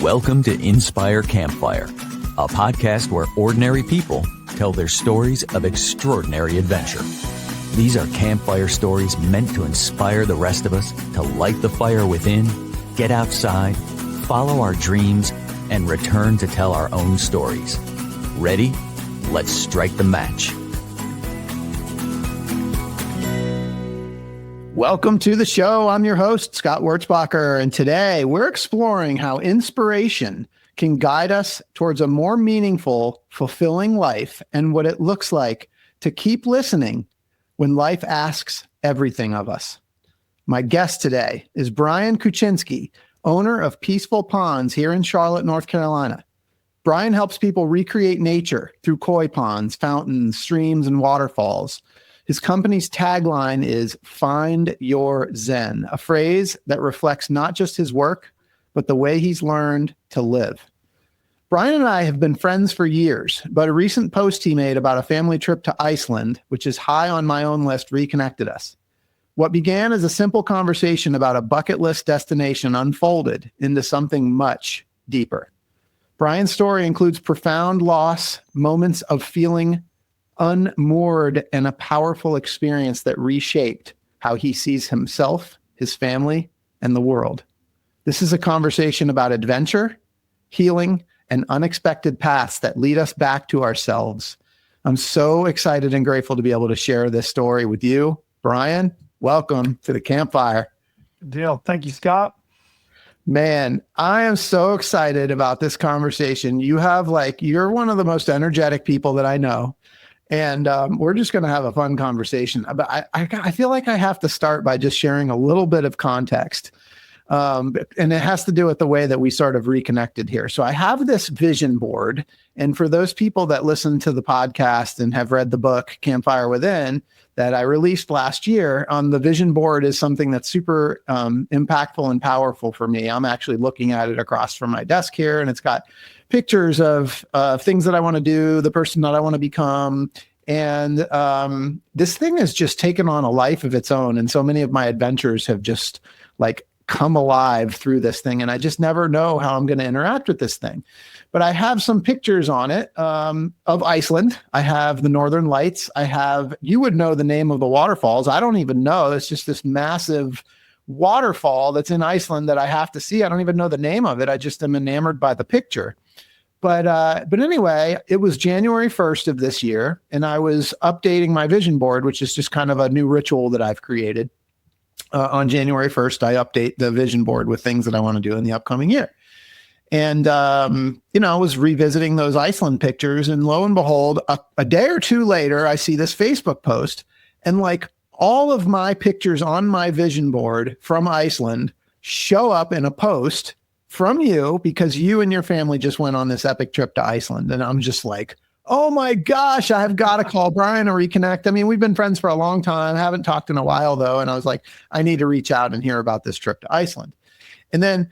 Welcome to Inspire Campfire, a podcast where ordinary people tell their stories of extraordinary adventure. These are campfire stories meant to inspire the rest of us to light the fire within, get outside, follow our dreams, and return to tell our own stories. Ready? Let's strike the match. Welcome to the show. I'm your host, Scott Wurzbacher, and today we're exploring how inspiration can guide us towards a more meaningful, fulfilling life and what it looks like to keep listening when life asks everything of us. My guest today is Brian Kuchinski, owner of Peaceful Ponds here in Charlotte, North Carolina. Brian helps people recreate nature through koi ponds, fountains, streams, and waterfalls. His company's tagline is "Find Your Zen," a phrase that reflects not just his work, but the way he's learned to live. Brian and I have been friends for years, but a recent post he made about a family trip to Iceland, which is high on my own list, reconnected us. What began as a simple conversation about a bucket list destination unfolded into something much deeper. Brian's story includes profound loss, moments of feeling unmoored, and a powerful experience that reshaped how he sees himself, his family, and the world. This is a conversation about adventure, healing, and unexpected paths that lead us back to ourselves. I'm so excited and grateful to be able to share this story with you. Brian, welcome to the campfire. Good deal. Thank you, Scott. Man, I am so excited about this conversation. You're one of the most energetic people that I know. And we're just going to have a fun conversation. But I feel like I have to start by just sharing a little bit of context. And it has to do with the way that we sort of reconnected here. So I have this vision board. And for those people that listen to the podcast and have read the book, Campfire Within, that I released last year, the vision board is something that's super impactful and powerful for me. I'm actually looking at it across from my desk here, and it's got pictures of things that I want to do, the person that I want to become. And this thing has just taken on a life of its own. And so many of my adventures have just come alive through this thing. And I just never know how I'm going to interact with this thing. But I have some pictures on it of Iceland. I have the Northern Lights. You would know the name of the waterfalls. I don't even know. It's just this massive waterfall that's in Iceland that I have to see. I don't even know the name of it. I just am enamored by the picture. But anyway, it was January 1st of this year, and I was updating my vision board, which is just kind of a new ritual that I've created. On January 1st, I update the vision board with things that I want to do in the upcoming year. And, I was revisiting those Iceland pictures, and lo and behold, a day or two later, I see this Facebook post, and all of my pictures on my vision board from Iceland show up in a post from you because you and your family just went on this epic trip to Iceland. And I'm just like, oh my gosh, I've got to call Brian or reconnect. I mean, we've been friends for a long time. Haven't talked in a while though. And I was like, I need to reach out and hear about this trip to Iceland. And then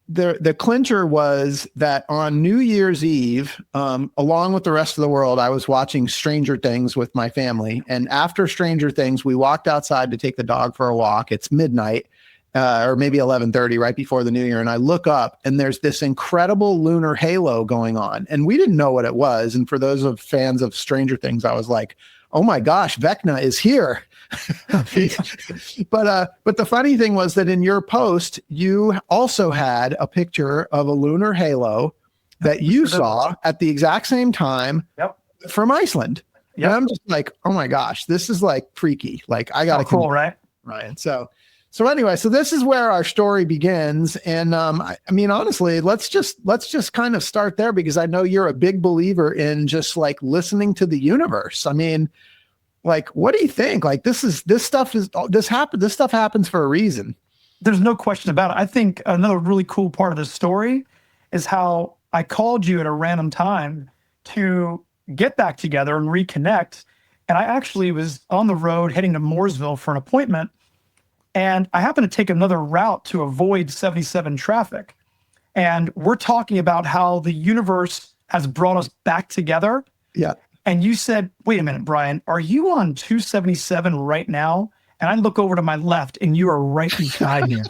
the clincher was that on New Year's Eve, along with the rest of the world, I was watching Stranger Things with my family. And after Stranger Things, we walked outside to take the dog for a walk. It's midnight. Or maybe 11:30 right before the new year. And I look up and there's this incredible lunar halo going on. And we didn't know what it was. And for those of fans of Stranger Things, I was like, oh my gosh, Vecna is here. But the funny thing was that in your post, you also had a picture of a lunar halo that you saw at the exact same time from Iceland. Yep. And I'm just like, oh my gosh, this is freaky. I got to cool, right? Ryan. So anyway, so this is where our story begins. And I mean, honestly, let's just kind of start there because I know you're a big believer in just listening to the universe. I mean, what do you think? This stuff happens for a reason. There's no question about it. I think another really cool part of this story is how I called you at a random time to get back together and reconnect. And I actually was on the road heading to Mooresville for an appointment. And I happened to take another route to avoid 77 traffic. And we're talking about how the universe has brought us back together. Yeah. And you said, wait a minute, Brian, are you on 277 right now? And I look over to my left and you are right beside me.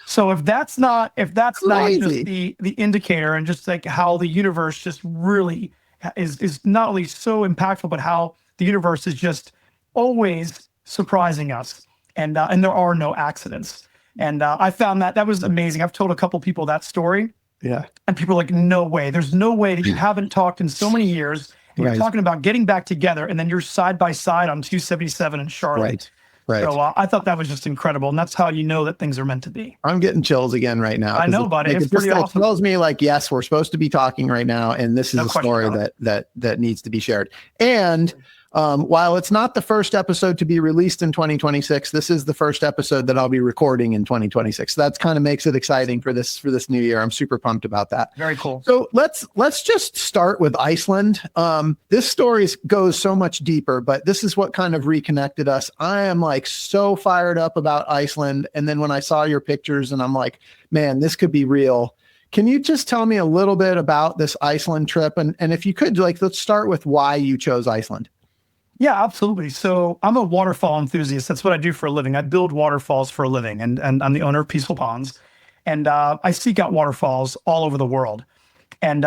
So if that's not just Crazy. the indicator, and just like how the universe just really is not only so impactful, but how the universe is just always surprising us, and there are no accidents. And I found that was amazing. I've told a couple people that story, Yeah. and people are like, "No way! There's no way that you haven't talked in so many years. And you're Right. talking about getting back together, and then you're side by side on 277 in Charlotte." Right. Right. So I thought that was just incredible, and that's how you know that things are meant to be. I'm getting chills again right now. I 'Cause know, buddy. Like, It's it just pretty awesome. tells me like, yes, we're supposed to be talking right now, and this is No a question story about that needs to be shared. And while it's not the first episode to be released in 2026, this is the first episode that I'll be recording in 2026. That's kind of makes it exciting for this new year. I'm super pumped about that. Very cool. So let's just start with Iceland. This story goes so much deeper, but this is what kind of reconnected us. I am like so fired up about Iceland. And then when I saw your pictures, and I'm like, man, this could be real. Can you just tell me a little bit about this Iceland trip? And if you could, like, let's start with why you chose Iceland. Yeah, absolutely. So I'm a waterfall enthusiast. That's what I do for a living. I build waterfalls for a living, and I'm the owner of Peaceful Ponds. And I seek out waterfalls all over the world. And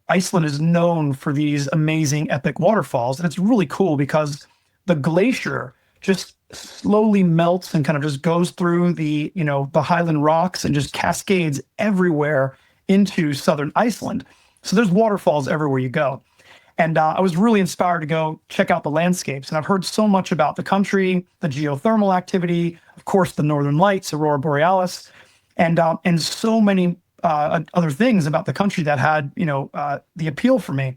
Iceland is known for these amazing epic waterfalls. And it's really cool because the glacier just slowly melts and kind of just goes through the Highland rocks and just cascades everywhere into southern Iceland. So there's waterfalls everywhere you go. And I was really inspired to go check out the landscapes. And I've heard so much about the country, the geothermal activity, of course, the Northern Lights, Aurora Borealis, and so many other things about the country that had, the appeal for me.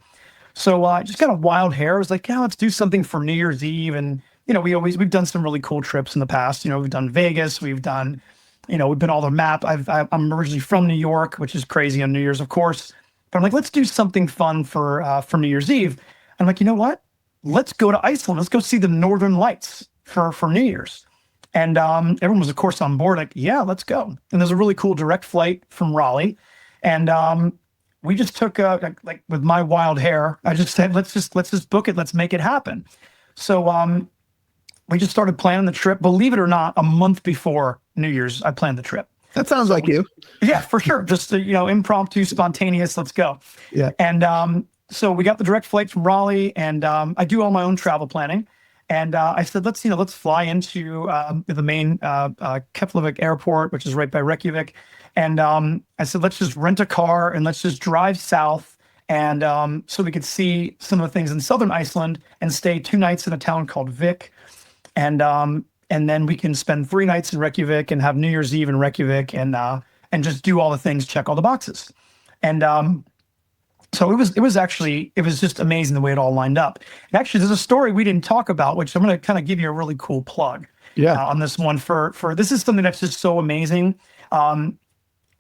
So I just got a wild hair. I was like, yeah, let's do something for New Year's Eve. And, we've done some really cool trips in the past. We've done Vegas. We've done, we've been all the map. I'm originally from New York, which is crazy on New Year's, of course. But I'm like, let's do something fun for New Year's Eve. I'm like, you know what? Let's go to Iceland. Let's go see the Northern Lights for New Year's. And everyone was, of course, on board. Like, yeah, let's go. And there's a really cool direct flight from Raleigh. And we just took, like with my wild hair, I just said, let's just book it. Let's make it happen. So we just started planning the trip. Believe it or not, a month before New Year's, I planned the trip. That sounds like you. Yeah, for sure. Just, impromptu, spontaneous, let's go. Yeah. And so we got the direct flight from Raleigh, and I do all my own travel planning. And I said, let's fly into the main Keflavik airport, which is right by Reykjavik. And I said, let's just rent a car and let's just drive south. And so we could see some of the things in southern Iceland and stay 2 nights in a town called Vik. And then we can spend 3 nights in Reykjavik and have New Year's Eve in Reykjavik and just do all the things, check all the boxes. And so it was just amazing the way it all lined up. And actually, there's a story we didn't talk about, which I'm going to kind of give you a really cool plug on this one for this is something that's just so amazing.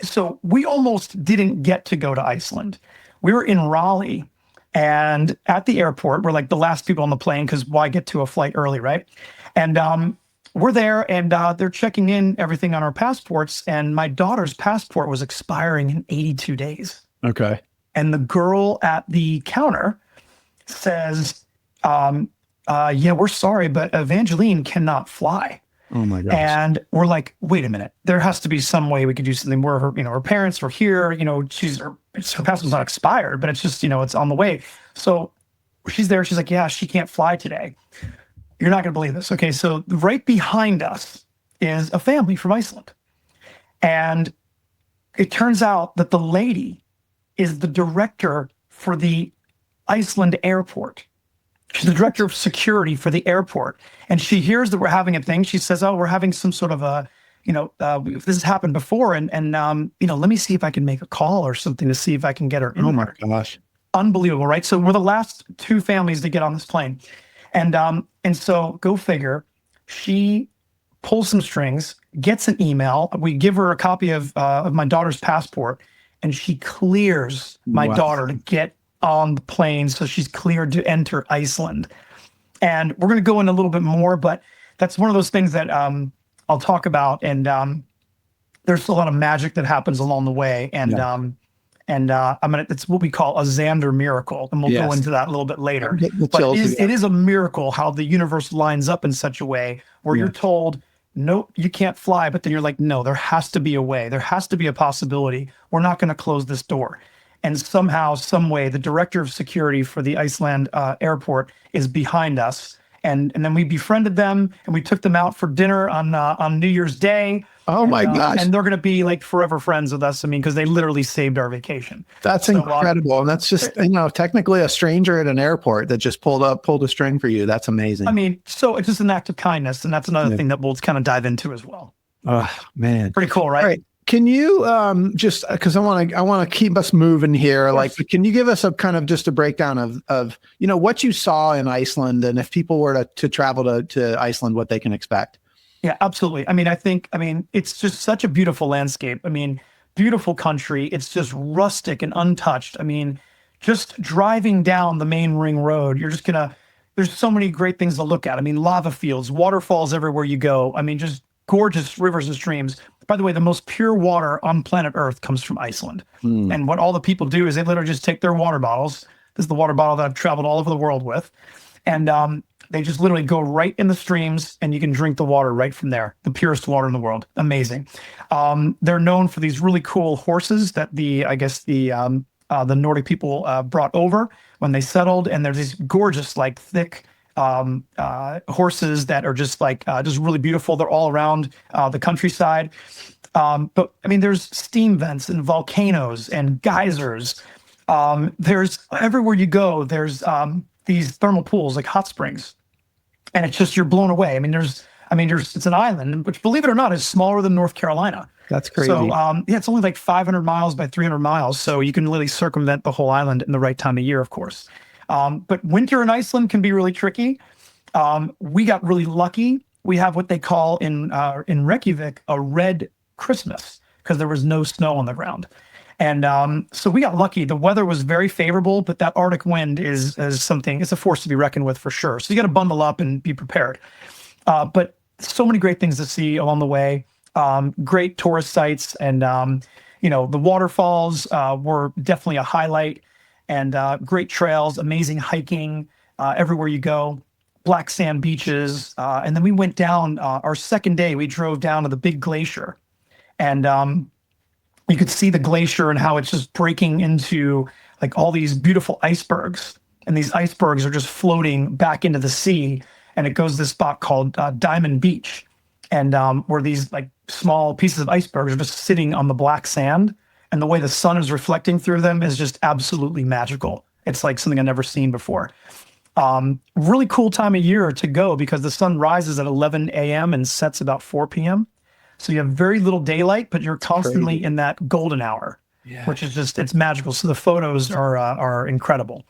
So we almost didn't get to go to Iceland. We were in Raleigh, and at the airport, we're like the last people on the plane because why get to a flight early, right? And we're there, and they're checking in everything on our passports, and my daughter's passport was expiring in 82 days. Okay. And the girl at the counter says, yeah, we're sorry, but Evangeline cannot fly. Oh my gosh. And we're like, wait a minute, there has to be some way we could do something where her parents were here, her passport's not expired, but it's just, it's on the way. So she's there. She's like, yeah, she can't fly today. You're not going to believe this. Okay. So right behind us is a family from Iceland. And it turns out that the lady is the director for the Iceland airport. She's the director of security for the airport. And she hears that we're having a thing. She says, oh, we're having some sort of a, this has happened before. And let me see if I can make a call or something to see if I can get her in. Oh my gosh. Unbelievable, right? So we're the last 2 families to get on this plane. And so go figure, she pulls some strings, gets an email. We give her a copy of my daughter's passport, and she clears my daughter to get on the plane. So she's cleared to enter Iceland. And we're going to go in a little bit more, but that's one of those things that I'll talk about. And there's a lot of magic that happens along the way. And it's what we call a Xander miracle. And we'll go into that a little bit later. But it is a miracle how the universe lines up in such a way where you're told nope, you can't fly. But then you're like, no, there has to be a way. There has to be a possibility. We're not going to close this door. And somehow, some way, the director of security for the Iceland airport is behind us. And then we befriended them, and we took them out for dinner on New Year's Day. Oh my gosh. And they're going to be like forever friends with us. I mean, because they literally saved our vacation. That's incredible. And that's just, technically a stranger at an airport that just pulled a string for you. That's amazing. I mean, so it's just an act of kindness. And that's another thing that we'll kind of dive into as well. Oh, man. Pretty cool, right? All right. Can you just, because I want to keep us moving here, like, can you give us a kind of just a breakdown of what you saw in Iceland, and if people were to travel to Iceland, what they can expect? Yeah, absolutely. I mean, it's just such a beautiful landscape. I mean, beautiful country. It's just rustic and untouched. I mean, just driving down the main ring road, there's so many great things to look at. I mean, lava fields, waterfalls everywhere you go. I mean, just gorgeous rivers and streams. By the way, the most pure water on planet Earth comes from Iceland. And what all the people do is they literally just take their water bottles. This is the water bottle that I've traveled all over the world with. And they just literally go right in the streams, and you can drink the water right from there. The purest water in the world. Amazing. They're known for these really cool horses that the Nordic people brought over when they settled. And they're these gorgeous, like thick horses that are just really beautiful. They're all around the countryside. But I mean, there's steam vents and volcanoes and geysers. There's everywhere you go, there's these thermal pools, like hot springs. And it's just, you're blown away. I mean, it's an island, which, believe it or not, is smaller than North Carolina. That's crazy. So, it's only like 500 miles by 300 miles. So you can literally circumvent the whole island in the right time of year, of course. But winter in Iceland can be really tricky. We got really lucky. We have what they call in Reykjavik a red Christmas, because there was no snow on the ground. And so we got lucky. The weather was very favorable, but that Arctic wind is something, it's a force to be reckoned with for sure. So you got to bundle up and be prepared. But so many great things to see along the way. Great tourist sites, and the waterfalls were definitely a highlight. And great trails, amazing hiking everywhere you go, black sand beaches. And then we went down, our second day, we drove down to the big glacier. And you could see the glacier and how it's just breaking into like all these beautiful icebergs. And these icebergs are just floating back into the sea. And it goes to this spot called Diamond Beach. And where these like small pieces of icebergs are just sitting on the black sand. And the way the sun is reflecting through them is just absolutely magical. It's like something I've never seen before. Really cool time of year to go, because the sun rises at 11 a.m. and sets about 4 p.m. So you have very little daylight, but you're constantly in that golden hour, which is just, it's magical. So the photos are incredible.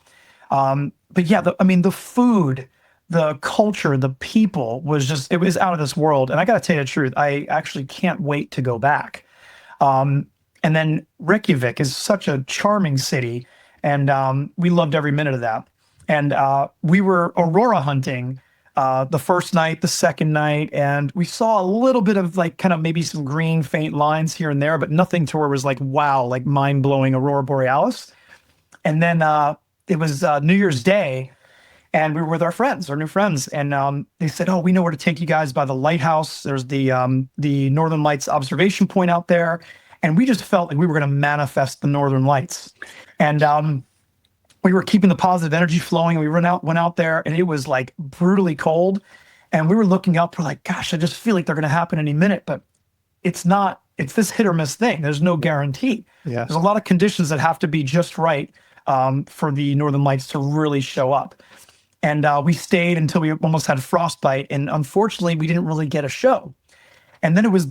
But yeah, the food, the culture, the people it was out of this world. And I got to tell you the truth, I actually can't wait to go back. And then Reykjavik is such a charming city, and we loved every minute of that. And we were aurora hunting the first night, the second night, and we saw a little bit of like kind of maybe some green faint lines here and there, but nothing to where it was like, wow, like mind-blowing aurora borealis. And then it was New Year's Day, and we were with our new friends, and they said, oh, we know where to take you guys by the lighthouse. There's the Northern Lights observation point out there. And we just felt like we were going to manifest the Northern Lights. And we were keeping the positive energy flowing. We went out there, and it was like brutally cold. And we were looking up, we're like, gosh, I just feel like they're going to happen any minute. But it's this hit or miss thing. There's no guarantee. Yeah. There's a lot of conditions that have to be just right for the Northern Lights to really show up. And we stayed until we almost had frostbite. And unfortunately, we didn't really get a show. And then it was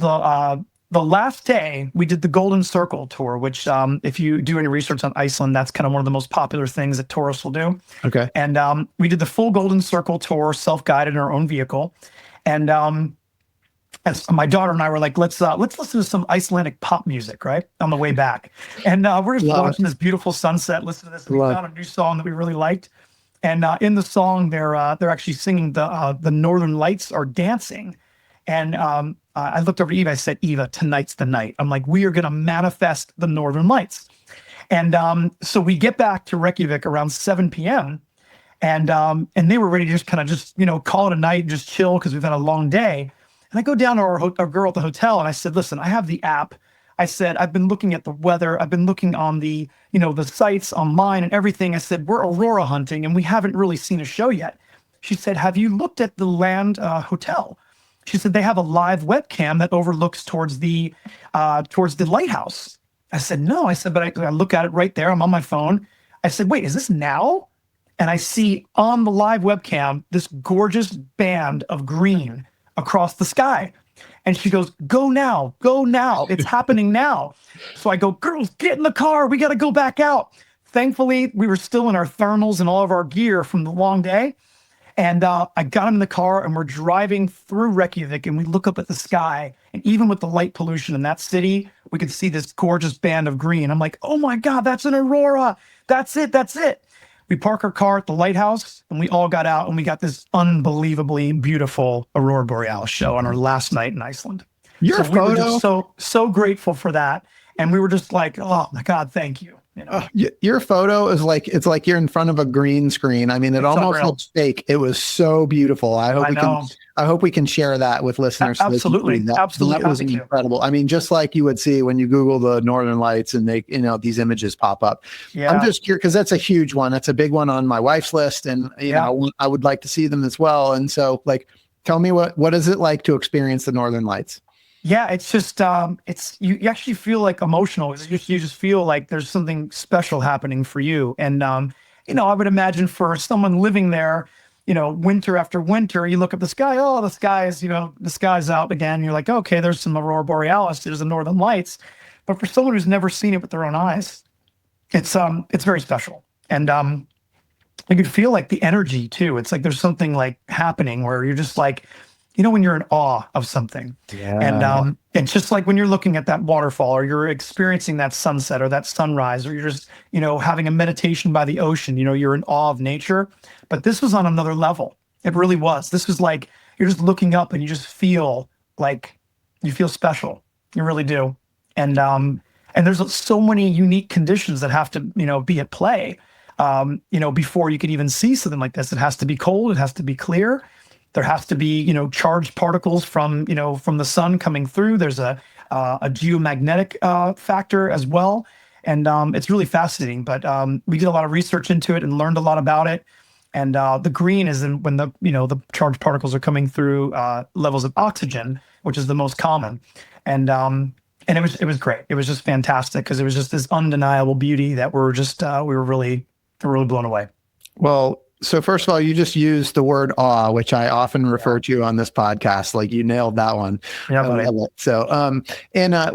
the last day, we did the Golden Circle tour, which if you do any research on Iceland, that's kind of one of the most popular things that tourists will do. Okay. And we did the full Golden Circle tour, self-guided in our own vehicle. And as my daughter and I were like, let's listen to some Icelandic pop music, right, on the way back. And we're just watching this beautiful sunset, listen to this. And we found a new song that we really liked. And in the song, they're actually singing the Northern Lights are dancing. And I looked over to Eva. I said, Eva, tonight's the night. I'm like, we are going to manifest the Northern Lights. And so we get back to Reykjavik around 7 p.m. And they were ready to just kind of call it a night and just chill, because we've had a long day. And I go down to our girl at the hotel and I said, listen, I have the app. I said, I've been looking at the weather. I've been looking on the, the sites online and everything. I said, we're aurora hunting and we haven't really seen a show yet. She said, have you looked at the Land Hotel? She said, they have a live webcam that overlooks towards the lighthouse. I said, no. I said, but I look at it right there. I'm on my phone. I said, wait, is this now? And I see on the live webcam this gorgeous band of green across the sky. And she goes, go now, it's happening now. So I go, girls, get in the car, we got to go back out. Thankfully, we were still in our thermals and all of our gear from the long day. And I got him in the car and we're driving through Reykjavik and we look up at the sky. And even with the light pollution in that city, we could see this gorgeous band of green. I'm like, oh my God, that's an aurora. That's it. We park our car at the lighthouse and we all got out and we got this unbelievably beautiful aurora borealis show on our last night in Iceland. Your so photo, we were just so grateful for that. And we were just like, oh my God, thank you. Your photo is like, it's like you're in front of a green screen. I mean, it almost unreal. looks fake. It was so beautiful. I hope we can share that with listeners. Absolutely. That was incredible. I mean, just like you would see when you Google the Northern Lights and they, these images pop up. Yeah. I'm just curious because that's a huge one. That's a big one on my wife's list. And, I would like to see them as well. And so tell me what is it like to experience the Northern Lights? Yeah, it's just, you actually feel like emotional. You just feel like there's something special happening for you. And, I would imagine for someone living there, winter after winter, you look at the sky, the sky's out again. You're like, okay, there's some aurora borealis, there's the Northern Lights. But for someone who's never seen it with their own eyes, it's very special. And, you could feel like the energy too. It's like there's something like happening where you're just like, when you're in awe of something. Yeah. And it's just like when you're looking at that waterfall or you're experiencing that sunset or that sunrise, or you're just, having a meditation by the ocean, you're in awe of nature. But this was on another level. It really was. This was like, you're just looking up and you just feel like you feel special. You really do. And there's so many unique conditions that have to, be at play, before you could even see something like this. It has to be cold. It has to be clear. There has to be, charged particles from the sun coming through. There's a geomagnetic factor as well. And it's really fascinating, but we did a lot of research into it and learned a lot about it. And the green is when the charged particles are coming through levels of oxygen, which is the most common. And it was great. It was just fantastic because it was just this undeniable beauty that we were really blown away. Well, so first of all, you just used the word awe, which I often refer to on this podcast. Like you nailed that one. Yeah, buddy. So,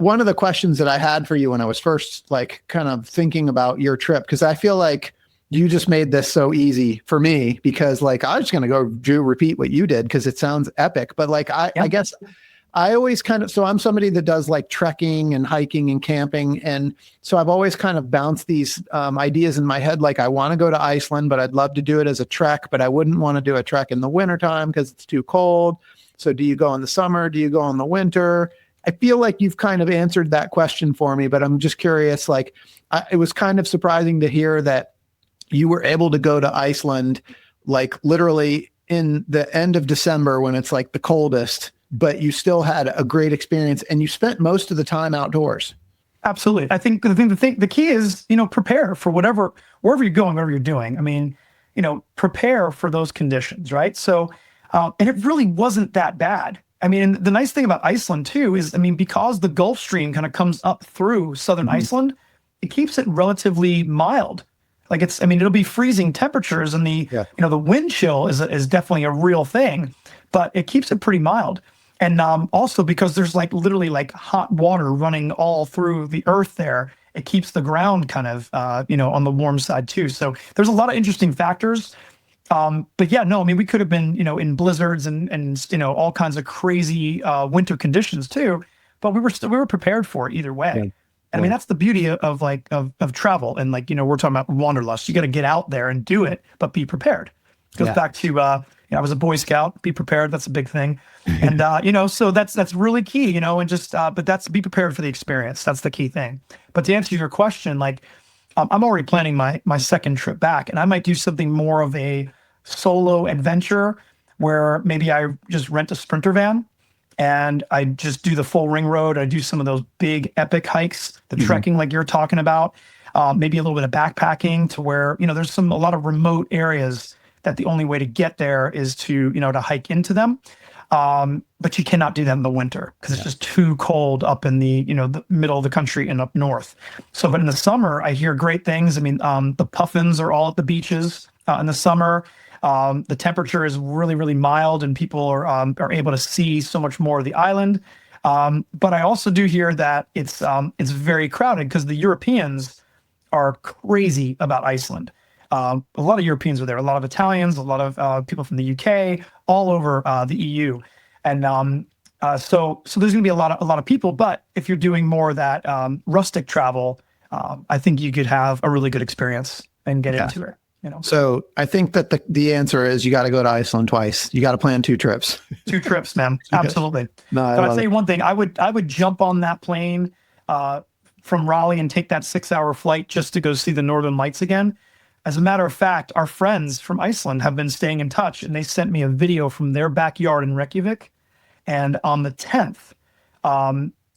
one of the questions that I had for you when I was first kind of thinking about your trip, because I feel like you just made this so easy for me because I was just going to go repeat what you did because it sounds epic. But I guess I always so I'm somebody that does trekking and hiking and camping. And so I've always kind of bounced these ideas in my head. I want to go to Iceland, but I'd love to do it as a trek, but I wouldn't want to do a trek in the wintertime because it's too cold. So do you go in the summer? Do you go in the winter? I feel like you've kind of answered that question for me, but I'm just curious, it was kind of surprising to hear that you were able to go to Iceland, literally in the end of December when it's the coldest, but you still had a great experience and you spent most of the time outdoors. Absolutely. I think the key is, prepare for wherever you're going, whatever you're doing. I mean, prepare for those conditions, right? So, and it really wasn't that bad. I mean, and the nice thing about Iceland too is, because the Gulf Stream kind of comes up through southern Iceland, it keeps it relatively mild. It'll be freezing temperatures and the wind chill is definitely a real thing, but it keeps it pretty mild. And also because there's literally hot water running all through the earth there, it keeps the ground kind of, on the warm side too. So there's a lot of interesting factors. But yeah, no, we could have been, in blizzards and all kinds of crazy winter conditions too, but we were prepared for it either way. Yeah. And that's the beauty of travel. And we're talking about Wanderlust. You got to get out there and do it, but be prepared. It goes back to, I was a Boy Scout, be prepared. That's a big thing. And, so that's really key, and just, but be prepared for the experience. That's the key thing. But to answer your question, I'm already planning my second trip back, and I might do something more of a solo adventure where maybe I just rent a Sprinter van and I just do the full ring road. I do some of those big epic hikes, the trekking like you're talking about, maybe a little bit of backpacking to where, there's a lot of remote areas that the only way to get there is to, to hike into them. But you cannot do that in the winter because it's just too cold up in the middle of the country and up north. So, but in the summer, I hear great things. I mean, the puffins are all at the beaches in the summer. The temperature is really, really mild, and people are able to see so much more of the island. But I also do hear that it's very crowded because the Europeans are crazy about Iceland. A lot of Europeans are there, a lot of Italians, a lot of people from the UK, all over the EU. And so there's going to be a lot of people. But if you're doing more of that rustic travel, I think you could have a really good experience and get into it. So I think that the answer is you got to go to Iceland twice. You got to plan 2 trips. 2 trips, man. Absolutely. No, but I'll tell you one thing. I would jump on that plane from Raleigh and take that 6-hour flight just to go see the Northern Lights again. As a matter of fact, our friends from Iceland have been staying in touch, and they sent me a video from their backyard in Reykjavik. And on the 10th,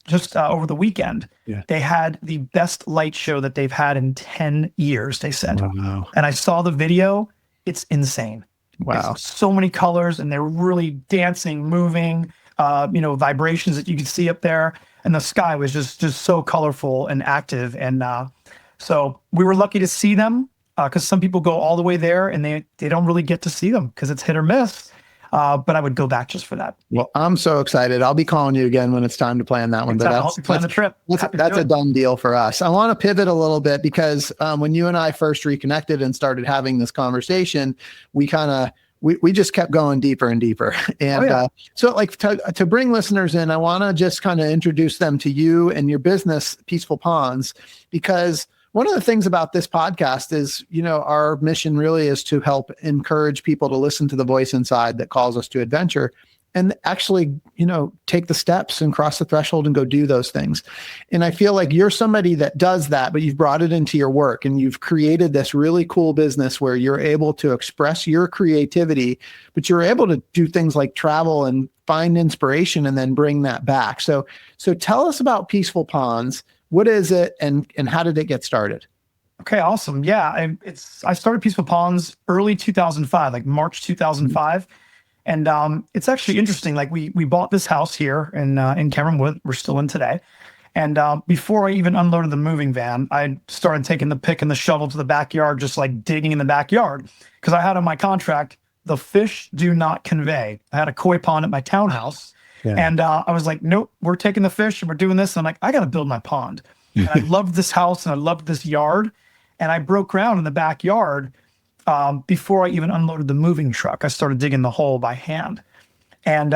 just over the weekend, they had the best light show that they've had in 10 years, they said. Wow. And I saw the video. It's insane. Wow. It's so many colors, and they're really dancing, moving, vibrations that you could see up there. And the sky was just so colorful and active. And so we were lucky to see them. Because some people go all the way there and they don't really get to see them because it's hit or miss. But I would go back just for that. Well, I'm so excited. I'll be calling you again when it's time to plan that one. Exactly. But that's plan the trip. That's a done deal for us. I want to pivot a little bit because when you and I first reconnected and started having this conversation, we just kept going deeper and deeper. And so like to bring listeners in, I want to just kind of introduce them to you and your business, Peaceful Ponds, because one of the things about this podcast is, our mission really is to help encourage people to listen to the voice inside that calls us to adventure and actually, take the steps and cross the threshold and go do those things. And I feel like you're somebody that does that, but you've brought it into your work and you've created this really cool business where you're able to express your creativity, but you're able to do things like travel and find inspiration and then bring that back. So tell us about Peaceful Ponds. What is it and how did it get started? Okay, awesome. Yeah, I started Peaceful Ponds early 2005, like March 2005. And it's actually interesting. Like we bought this house here in Cameron Wood. We're still in today. And before I even unloaded the moving van, I started taking the pick and the shovel to the backyard, just like digging in the backyard. Because I had on my contract, the fish do not convey. I had a koi pond at my townhouse. Yeah. And I was like, nope, we're taking the fish and we're doing this. And I'm like, I got to build my pond. And I loved this house and I loved this yard. And I broke ground in the backyard before I even unloaded the moving truck. I started digging the hole by hand. And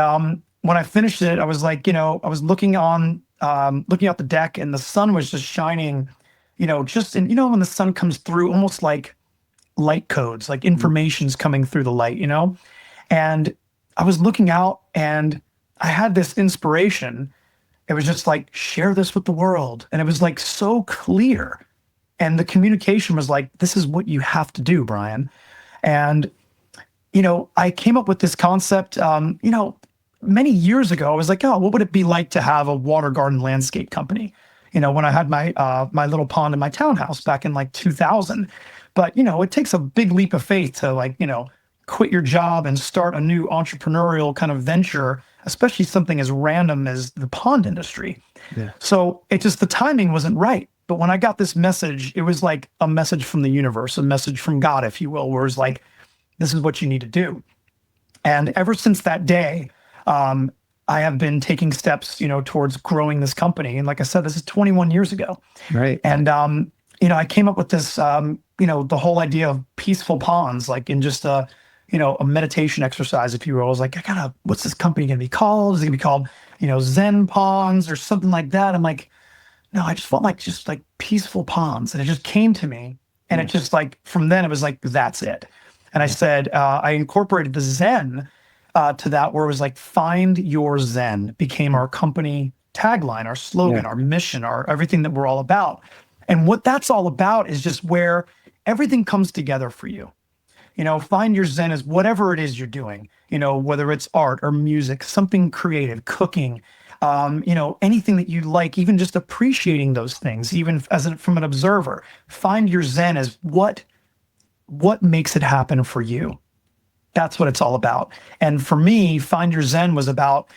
when I finished it, I was like, I was looking out the deck and the sun was just shining, when the sun comes through, almost like light codes, like information's coming through the light, And I was looking out and I had this inspiration. It was just like, share this with the world. And it was like so clear. And the communication was like, this is what you have to do, Brian. And, I came up with this concept, many years ago. I was like, oh, what would it be like to have a water garden landscape company? When I had my little pond in my townhouse back in like 2000. But, it takes a big leap of faith to quit your job and start a new entrepreneurial kind of venture, especially something as random as the pond industry. Yeah. So the timing wasn't right. But when I got this message, it was like a message from the universe, a message from God, if you will, where it's like, this is what you need to do. And ever since that day, I have been taking steps, towards growing this company. And like I said, this is 21 years ago. Right. And, I came up with this, the whole idea of peaceful ponds, like in just a meditation exercise, if you will. I was like, what's this company going to be called? Is it going to be called, Zen Ponds or something like that? I'm like, no, I just felt like peaceful ponds. And it just came to me. And it just from then it was like, that's it. And I said, I incorporated the Zen to that, where it was like, find your Zen became our company tagline, our slogan, our mission, our everything that we're all about. And what that's all about is just where everything comes together for you. Find your zen as whatever it is you're doing, whether it's art or music, something creative, cooking, anything that you like, even just appreciating those things, even from an observer. Find your zen as what makes it happen for you. That's what it's all about. And for me, Find Your Zen was about,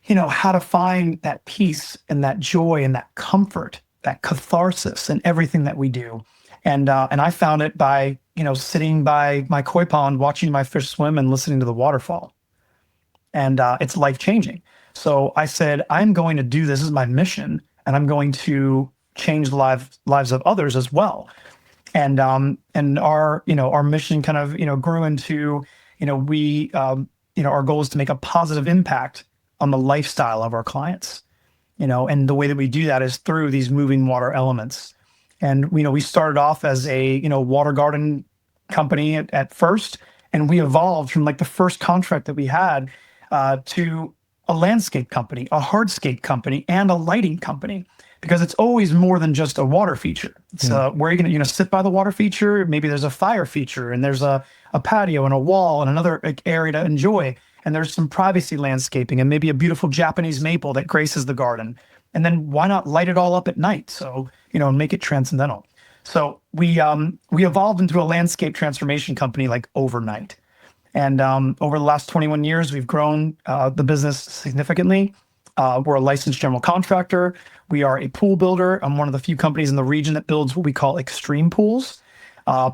how to find that peace and that joy and that comfort, that catharsis in everything that we do. And I found it by, sitting by my koi pond, watching my fish swim and listening to the waterfall. And it's life-changing. So I said, I'm going to do this as my mission, and I'm going to change the lives of others as well. And our mission kind of, grew into, our goal is to make a positive impact on the lifestyle of our clients, and the way that we do that is through these moving water elements. And, we started off as a, water garden company at first, and we evolved from like the first contract that we had to a landscape company, a hardscape company, and a lighting company, because it's always more than just a water feature. It's where you're going to, sit by the water feature. Maybe there's a fire feature, and there's a patio and a wall and another area to enjoy. And there's some privacy landscaping and maybe a beautiful Japanese maple that graces the garden. And then why not light it all up at night? So, make it transcendental. So we evolved into a landscape transformation company like overnight. And over the last 21 years, we've grown the business significantly. We're a licensed general contractor. We are a pool builder. I'm one of the few companies in the region that builds what we call extreme pools,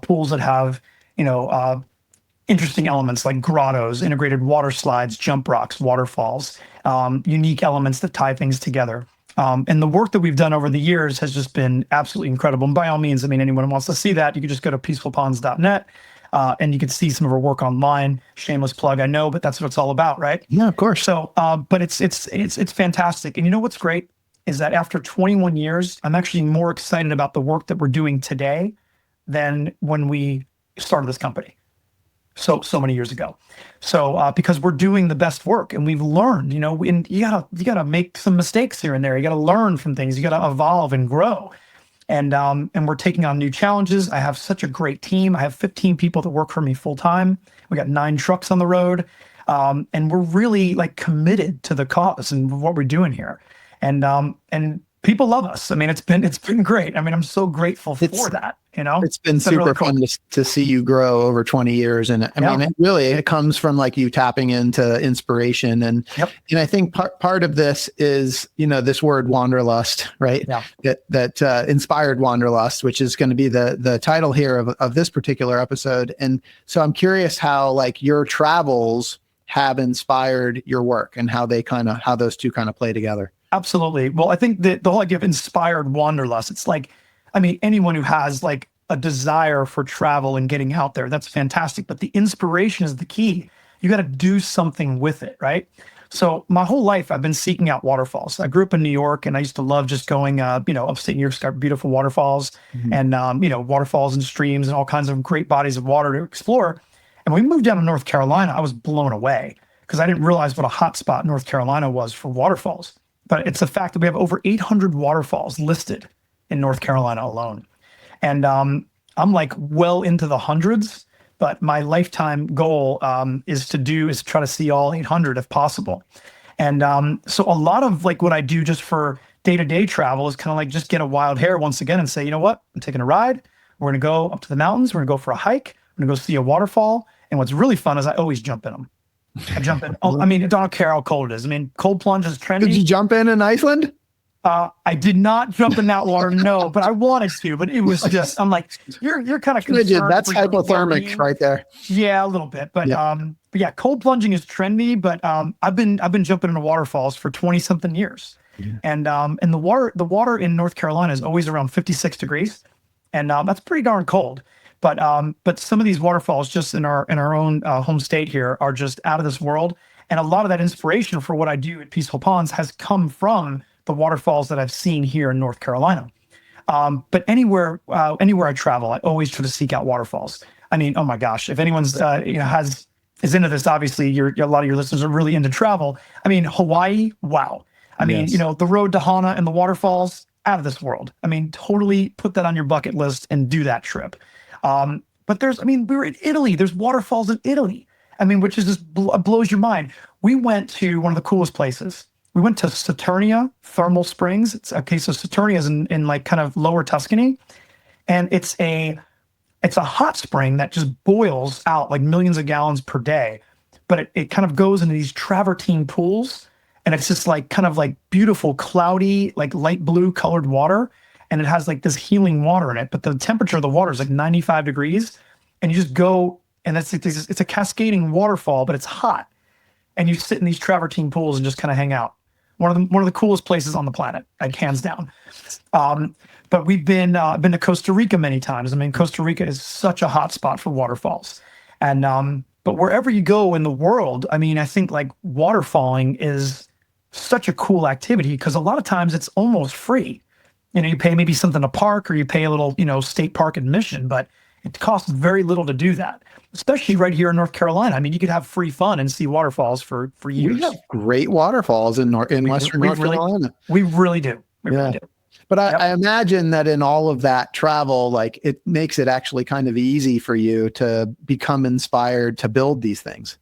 pools that have, interesting elements like grottos, integrated water slides, jump rocks, waterfalls, unique elements that tie things together. And the work that we've done over the years has just been absolutely incredible. And by all means, anyone who wants to see that, you can just go to peacefulponds.net. And you can see some of our work online. Shameless plug, I know, but that's what it's all about, right? Yeah, of course. So, but it's fantastic. And what's great is that after 21 years, I'm actually more excited about the work that we're doing today than when we started this company so many years ago. So, because we're doing the best work, and we've learned, and you gotta make some mistakes here and there. You gotta learn from things. You gotta evolve and grow. And we're taking on new challenges. I have such a great team. I have 15 people that work for me full time. We got 9 trucks on the road, and we're really like committed to the cause and what we're doing here. And people love us. It's been great. I'm so grateful for that. It's been super really cool. Fun to see you grow over 20 years. And it comes from like you tapping into inspiration. And I think part of this is, this word Wanderlust, right? Yeah. That inspired Wanderlust, which is going to be the title here of this particular episode. And so I'm curious how like your travels have inspired your work and how those two kind of play together. Absolutely. Well, I think the whole idea of inspired Wanderlust, it's like, anyone who has like a desire for travel and getting out there, that's fantastic. But the inspiration is the key. You got to do something with it, right? So my whole life, I've been seeking out waterfalls. I grew up in New York, and I used to love just going, upstate New York's got beautiful waterfalls, and, waterfalls and streams and all kinds of great bodies of water to explore. And when we moved down to North Carolina, I was blown away because I didn't realize what a hot spot North Carolina was for waterfalls. But it's the fact that we have over 800 waterfalls listed in North Carolina alone. And I'm like well into the hundreds, but my lifetime goal is to try to see all 800 if possible. And so a lot of like what I do just for day-to-day travel is kind of like just get a wild hair once again and say, you know what, I'm taking a ride. We're going to go up to the mountains. We're going to go for a hike. We're going to go see a waterfall. And what's really fun is I always jump in them. I jump in. I don't care how cold it is. Cold plunge is trendy. Did you jump in Iceland? I did not jump in that water, no, but I wanted to. But it was just, I'm like, you're kind of concerned. That's hypothermic right there. Yeah, a little bit. But yeah, cold plunging is trendy. But I've been jumping into waterfalls for 20 something years, and the water in North Carolina is always around 56 degrees, and that's pretty darn cold. But some of these waterfalls just in our own home state here are just out of this world. And a lot of that inspiration for what I do at Peaceful Ponds has come from the waterfalls that I've seen here in North Carolina. But anywhere I travel, I always try to seek out waterfalls. Oh my gosh, if anyone's is into this, obviously a lot of your listeners are really into travel. Hawaii, wow. Yes. The road to Hana and the waterfalls, out of this world. Totally put that on your bucket list and do that trip. But we were in Italy. There's waterfalls in Italy. Which is just blows your mind. We went to one of the coolest places. We went to Saturnia Thermal Springs. So Saturnia is in like kind of lower Tuscany. And it's a hot spring that just boils out like millions of gallons per day. But it kind of goes into these travertine pools. And it's just like kind of like beautiful, cloudy, like light blue colored water. And it has like this healing water in it. But the temperature of the water is like 95 degrees. And you just go, and it's a cascading waterfall, but it's hot. And you sit in these travertine pools and just kind of hang out. One of the coolest places on the planet, like hands down. But we've been to Costa Rica many times. Costa Rica is such a hot spot for waterfalls. And but wherever you go in the world, I think like waterfalling is such a cool activity because a lot of times it's almost free. You pay maybe something to park or you pay a little, state park admission, but it costs very little to do that, especially right here in North Carolina. You could have free fun and see waterfalls for years. We have great waterfalls in Western North Carolina. We really do. We really do. But I imagine that in all of that travel, like it makes it actually kind of easy for you to become inspired to build these things.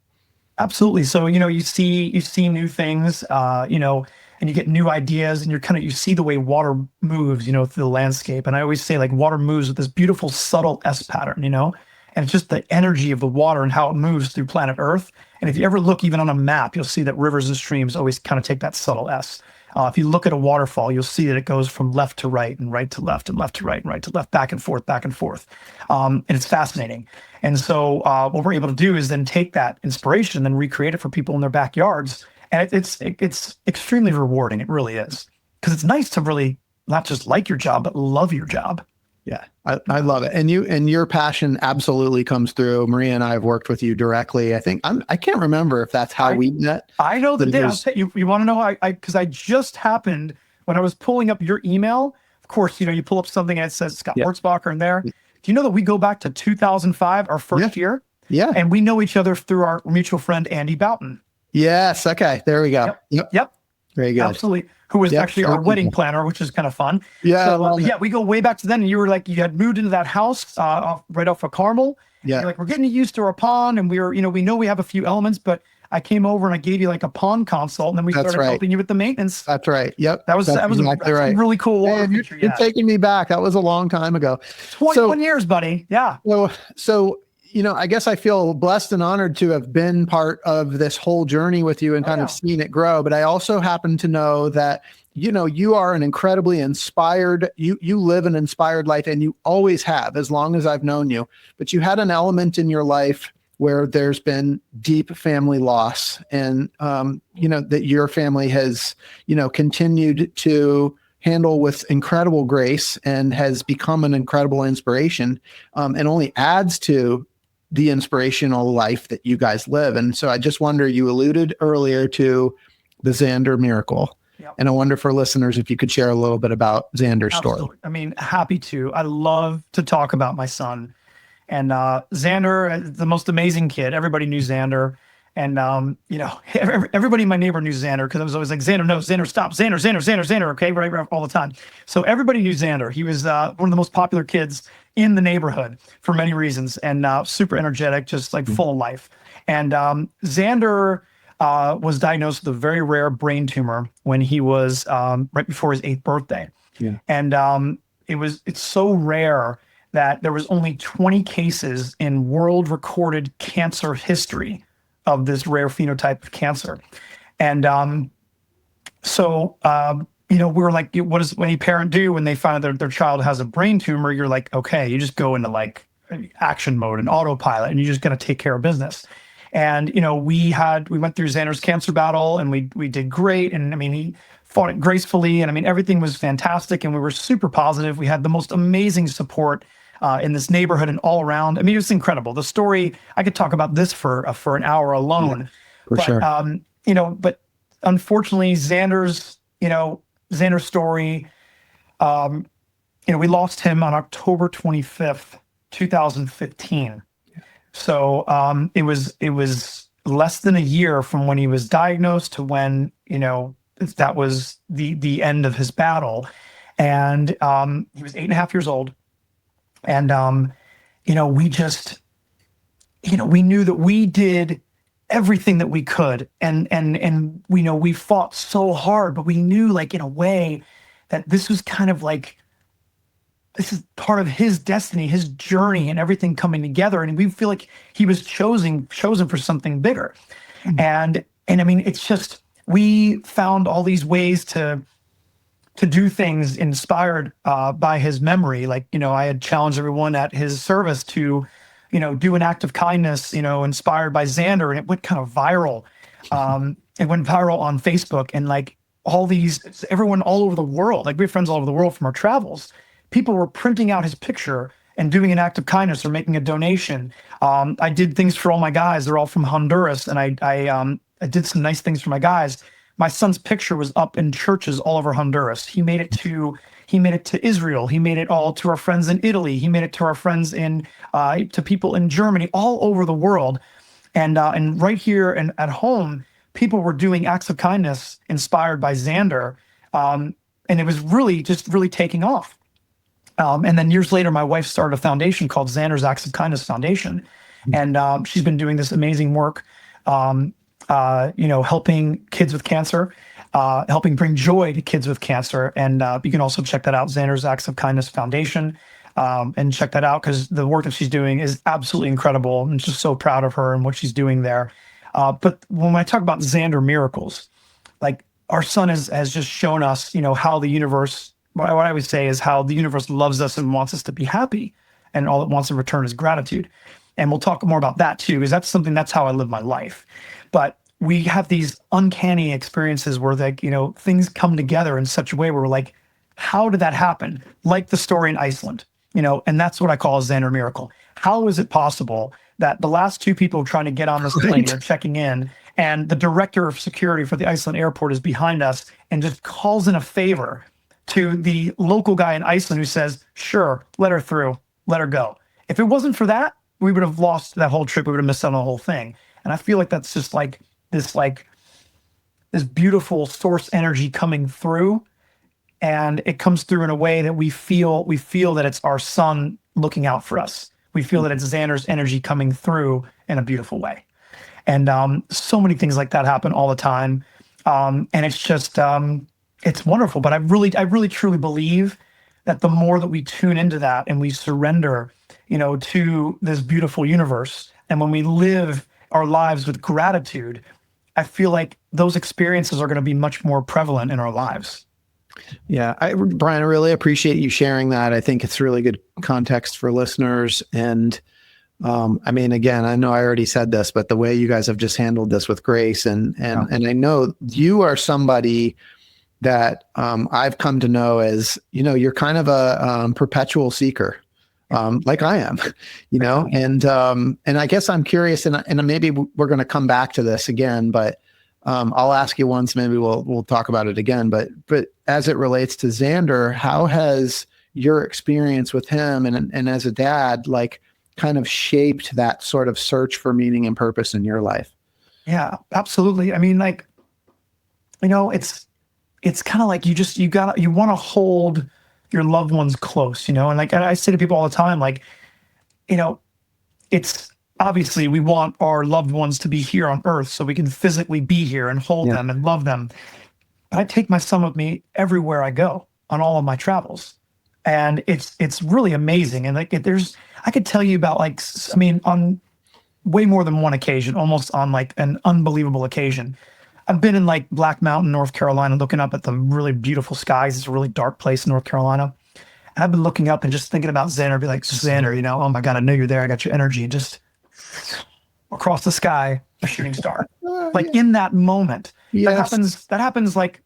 Absolutely. So, you see new things, and you get new ideas and you see the way water moves, through the landscape. And I always say like water moves with this beautiful subtle S pattern, and it's just the energy of the water and how it moves through planet Earth. And if you ever look even on a map, you'll see that rivers and streams always kind of take that subtle S. If you look at a waterfall, you'll see that it goes from left to right and right to left and left to right and right to left, back and forth, back and forth. And it's fascinating. And so what we're able to do is then take that inspiration and then recreate it for people in their backyards. And it's extremely rewarding. It really is. Because it's nice to really not just like your job, but love your job. Yeah, I love it. And your passion absolutely comes through. Maria and I have worked with you directly. I think I can't remember if that's how we met. I know that you want to know because I just happened when I was pulling up your email. Of course, you pull up something and it says Scott Wurzbacher in there. Do you know that we go back to 2005, our first year? Yeah. And we know each other through our mutual friend, Andy Boughton. Yes. Okay. There we go. Yep. Very good. Absolutely. Who was actually our wedding planner, which is kind of fun. Yeah. So, we go way back to then. And you were like, you had moved into that house right off of Carmel. Yeah. You're like, we're getting used to our pond, and we know we have a few elements, but I came over and I gave you like a pond consult, and then we started helping you with the maintenance. That's right. Yep. That was exactly right. Really cool. You're taking me back. That was a long time ago. 21 years, buddy. Yeah. So I guess I feel blessed and honored to have been part of this whole journey with you and kind of seen it grow. But I also happen to know that, you are an incredibly inspired, you live an inspired life, and you always have, as long as I've known you. But you had an element in your life where there's been deep family loss, and, that your family has, continued to handle with incredible grace and has become an incredible inspiration, and only adds to the inspirational life that you guys live. And so I just wonder, you alluded earlier to the Xander miracle. Yep. And I wonder for listeners, if you could share a little bit about Xander's story. Happy to. I love to talk about my son. And Xander, the most amazing kid. Everybody knew Xander. And, everybody in my neighbor knew Xander because I was always like, Xander, no, Xander, stop, Xander, okay, right, all the time. So everybody knew Xander. He was one of the most popular kids in the neighborhood for many reasons, and super energetic, just like full of life. And Xander was diagnosed with a very rare brain tumor when he was right before his 8th birthday. Yeah. And it's so rare that there was only 20 cases in world recorded cancer history of this rare phenotype of cancer. And we were like, what does any parent do when they find out their child has a brain tumor? You're like, okay, you just go into like action mode and autopilot, and you're just going to take care of business. And, we went through Xander's cancer battle, and we did great. And he fought it gracefully, and everything was fantastic. And we were super positive. We had the most amazing support in this neighborhood and all around. It was incredible. The story, I could talk about this for an hour alone. Sure. But unfortunately, Xander's story, we lost him on October 25th, 2015. So it was less than a year from when he was diagnosed to when, that was the end of his battle. And he was 8.5 years old. And we just, we knew that we did everything that we could. And we fought so hard, but we knew, like, in a way that this was kind of like, this is part of his destiny, his journey, and everything coming together. And we feel like he was chosen for something bigger. And I mean, it's just, we found all these ways to do things inspired by his memory. Like, I had challenged everyone at his service to, do an act of kindness, inspired by Xander, and it went kind of viral. It went viral on Facebook, and like everyone all over the world, like we have friends all over the world from our travels, people were printing out his picture and doing an act of kindness or making a donation. I did things for all my guys. They're all from Honduras, and I did some nice things for my guys. My son's picture was up in churches all over Honduras. He made it to Israel. He made it all to our friends in Italy. He made it to our friends to people in Germany, all over the world. And right here and at home, people were doing acts of kindness inspired by Xander. And it was really taking off. And then years later, my wife started a foundation called Xander's Acts of Kindness Foundation. And she's been doing this amazing work, helping kids with cancer, helping bring joy to kids with cancer. And you can also check that out, Xander's Acts of Kindness Foundation, and check that out, because the work that she's doing is absolutely incredible. I'm just so proud of her and what she's doing there. But when I talk about Xander miracles, like, our son has just shown us, how the universe, what I would say is how the universe loves us and wants us to be happy, and all it wants in return is gratitude. And we'll talk more about that too, because that's how I live my life. But we have these uncanny experiences where, like, things come together in such a way where we're like, how did that happen? Like the story in Iceland, and that's what I call a Xander miracle. How is it possible that the last two people trying to get on this plane are checking in, and the director of security for the Iceland airport is behind us and just calls in a favor to the local guy in Iceland who says, sure, let her through, let her go. If it wasn't for that, we would have lost that whole trip. We would have missed out on the whole thing. And I feel like that's just like this beautiful source energy coming through. And it comes through in a way that we feel that it's our son looking out for us. We feel that it's Xander's energy coming through in a beautiful way. And so many things like that happen all the time. And it's just, it's wonderful. But I really truly believe that the more that we tune into that and we surrender, to this beautiful universe, and when we live our lives with gratitude, I feel like those experiences are going to be much more prevalent in our lives. Yeah, Brian, I really appreciate you sharing that. I think it's really good context for listeners. And I mean, again, I know I already said this, but the way you guys have just handled this with grace, and I know you are somebody that I've come to know as, you're kind of a perpetual seeker, like I am, and I guess I'm curious, and maybe we're going to come back to this again, but I'll ask you once, maybe we'll talk about it again, but as it relates to Xander, how has your experience with him and as a dad, like, kind of shaped that sort of search for meaning and purpose in your life? Yeah, absolutely. I mean, like, it's kind of like you want to hold your loved ones close, and like, I say to people all the time, like, it's obviously we want our loved ones to be here on earth so we can physically be here and hold them and love them. But I take my son with me everywhere I go on all of my travels. And it's really amazing. And like, I could tell you about, like, I mean, on way more than one occasion, almost on like an unbelievable occasion, I've been in like Black Mountain, North Carolina, looking up at the really beautiful skies. It's a really dark place in North Carolina. And I've been looking up and just thinking about Xander, be like, Xander, oh my God, I know you're there. I got your energy. And just across the sky, a shooting star. Like, in that moment, that happens like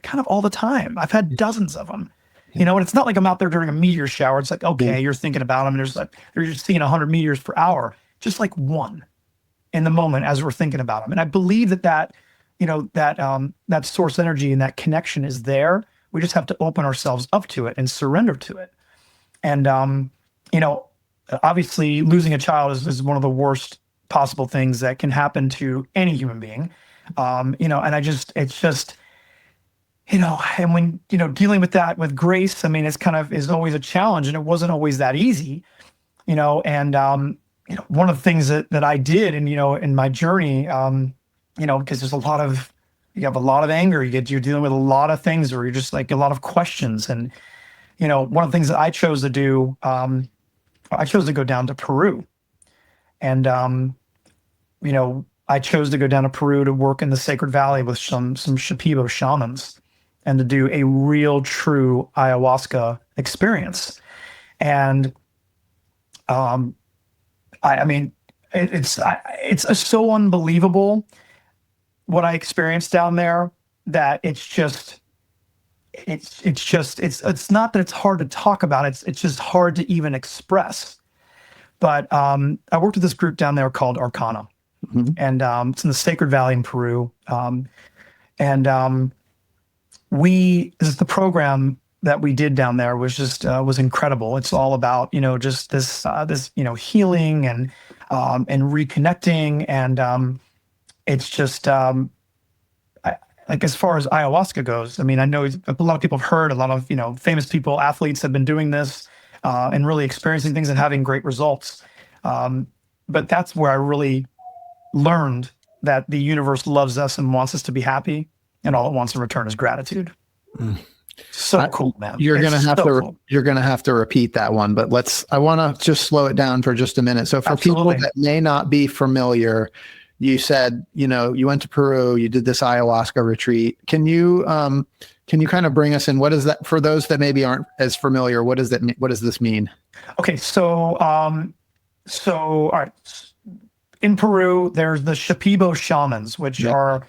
kind of all the time. I've had dozens of them. And it's not like I'm out there during a meteor shower. It's like, okay, you're thinking about them, and you're just seeing 100 meteors per hour, just like one in the moment as we're thinking about them. And I believe that source energy and that connection is there. We just have to open ourselves up to it and surrender to it. And, obviously losing a child is one of the worst possible things that can happen to any human being. And it's just, and when, dealing with that with grace, I mean, it's kind of is always a challenge, and it wasn't always that easy. and one of the things that I did, and in my journey, because you have a lot of anger, you're dealing with a lot of things, or you're just like a lot of questions, and one of the things that I chose to do, I chose to go down to Peru, and I chose to go down to Peru to work in the Sacred Valley with some Shipibo shamans, and to do a real, true ayahuasca experience. And I mean, it's so unbelievable what I experienced down there, that it's not that it's hard to talk about. It's just hard to even express. But I worked with this group down there called Arcana, and it's in the Sacred Valley in Peru. This is the program that we did down there was incredible. It's all about just this healing and reconnecting, and it's just like, as far as ayahuasca goes. I mean, I know a lot of people have heard, a lot of famous people, athletes have been doing this and really experiencing things and having great results. But that's where I really learned that the universe loves us and wants us to be happy, and all it wants in return is gratitude. So cool, man. You're gonna have to repeat that one, but I want to just slow it down for just a minute. So for people that may not be familiar, you said you went to Peru, you did this ayahuasca retreat. Can you kind of bring us in? What is that for those that maybe aren't as familiar? What does this mean? Okay, so all right. In Peru, there's the Shipibo shamans, which are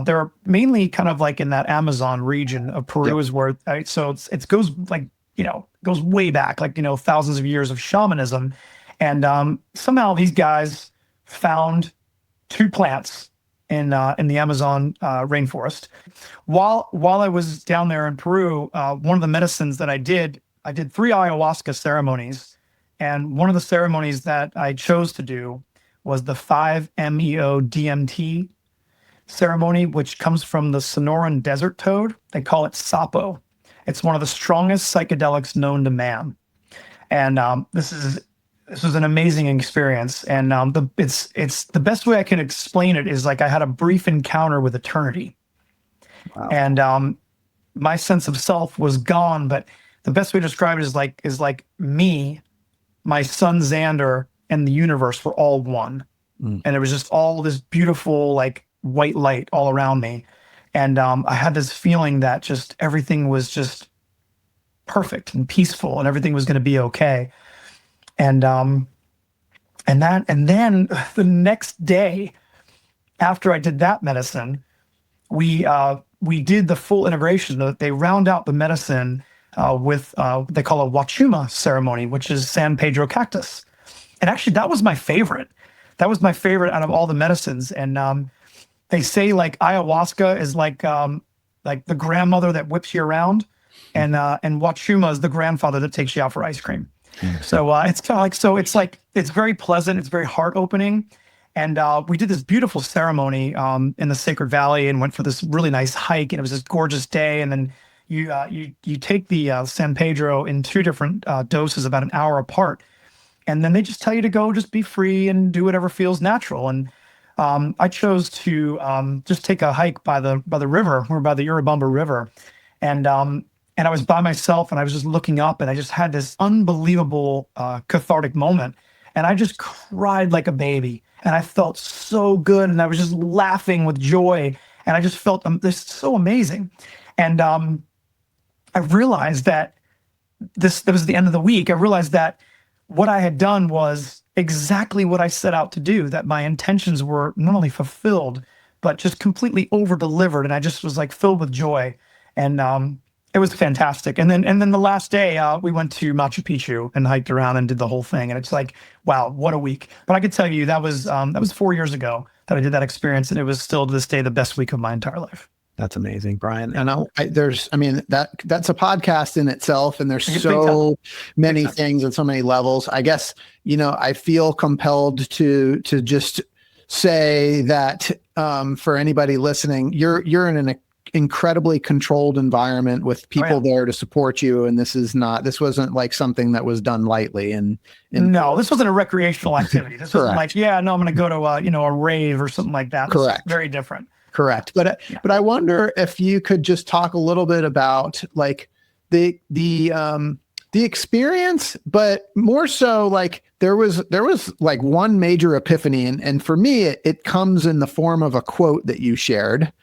they're mainly kind of like in that Amazon region of Peru is where. So it goes like goes way back, like thousands of years of shamanism, and somehow these guys found two plants in the Amazon rainforest. While I was down there in Peru, one of the medicines that I did 3 ayahuasca ceremonies, and one of the ceremonies that I chose to do was the 5-MeO DMT ceremony, which comes from the Sonoran desert toad. They call it sapo. It's one of the strongest psychedelics known to man, and this was an amazing experience. And it's the best way I can explain it is like I had a brief encounter with eternity. Wow. And my sense of self was gone, but the best way to describe it is like me, my son Xander, and the universe were all one. And it was just all this beautiful, like, white light all around me. And I had this feeling that just everything was just perfect and peaceful, and everything was going to be okay. And then the next day after I did that medicine, we did the full integration. They round out the medicine with they call a wachuma ceremony, which is San Pedro cactus. And actually, that was my favorite. That was my favorite out of all the medicines. And they say like ayahuasca is like the grandmother that whips you around, and wachuma is the grandfather that takes you out for ice cream. So it's kind of like, it's very pleasant. It's very heart opening. And we did this beautiful ceremony in the Sacred Valley, and went for this really nice hike. And it was this gorgeous day. And then you take the San Pedro in 2 different doses, about an hour apart. And then they just tell you to go, just be free and do whatever feels natural. And I chose to just take a hike by the river. We're by the Urubamba River, and I was by myself, and I was just looking up, and I just had this unbelievable cathartic moment, and I just cried like a baby, and I felt so good, and I was just laughing with joy, and I just felt this so amazing. And I realized that that was the end of the week. I realized that what I had done was exactly what I set out to do, that my intentions were not only fulfilled, but just completely over-delivered. And I just was like filled with joy. And it was fantastic. And then the last day, we went to Machu Picchu and hiked around and did the whole thing. And it's like, wow, what a week. But I could tell you that was 4 years ago that I did that experience. And it was still to this day the best week of my entire life. That's amazing, Brian. And that's a podcast in itself, and there's so many things and so many levels. I guess, I feel compelled to just say that for anybody listening, you're in incredibly controlled environment with people there to support you. And this wasn't like something that was done lightly. And no, this wasn't a recreational activity. This wasn't like, I'm going to go to a rave or something like that. Correct. Very different. Correct. But I wonder if you could just talk a little bit about like the experience, but more so like there was like one major epiphany. And for me, it comes in the form of a quote that you shared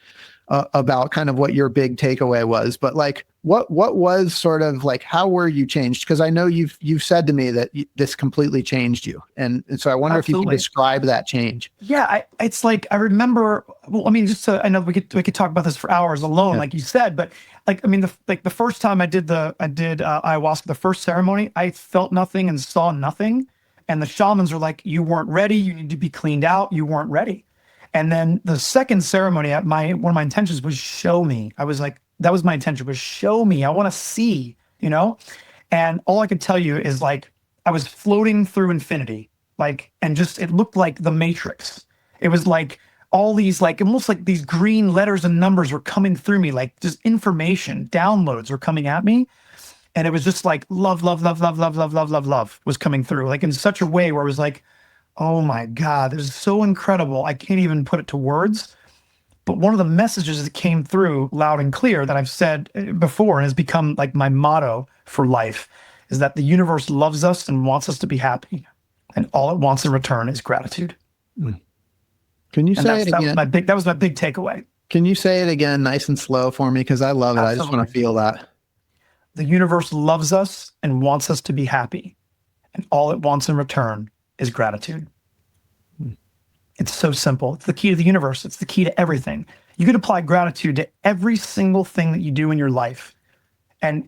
about kind of what your big takeaway was. But like, what was sort of like, how were you changed? Because I know you've said to me that this completely changed you. And so I wonder if you can describe that change. Yeah. It's like, I remember, well, I mean, I know we could talk about this for hours alone, like you said, but like, I mean, the first time I did ayahuasca, the first ceremony, I felt nothing and saw nothing. And the shamans were like, you weren't ready. You need to be cleaned out. You weren't ready. And then the second ceremony, one of my intentions was show me. I was like, that was my intention, was show me. I want to see, And all I could tell you is like, I was floating through infinity, like, and just, it looked like the Matrix. It was like all these, like, almost like these green letters and numbers were coming through me, like just information, downloads were coming at me. And it was just like love, love, love, love, love, love, love, love, love was coming through, like in such a way where it was like, oh my God, this is so incredible. I can't even put it to words. But one of the messages that came through loud and clear that I've said before and has become like my motto for life is that the universe loves us and wants us to be happy. And all it wants in return is gratitude. Can you say it again? That was my big takeaway. Can you say it again nice and slow for me? Because I love it. Absolutely. I just want to feel that. The universe loves us and wants us to be happy. And all it wants in return is gratitude. It's so simple. It's the key to the universe. It's the key to everything. You could apply gratitude to every single thing that you do in your life. And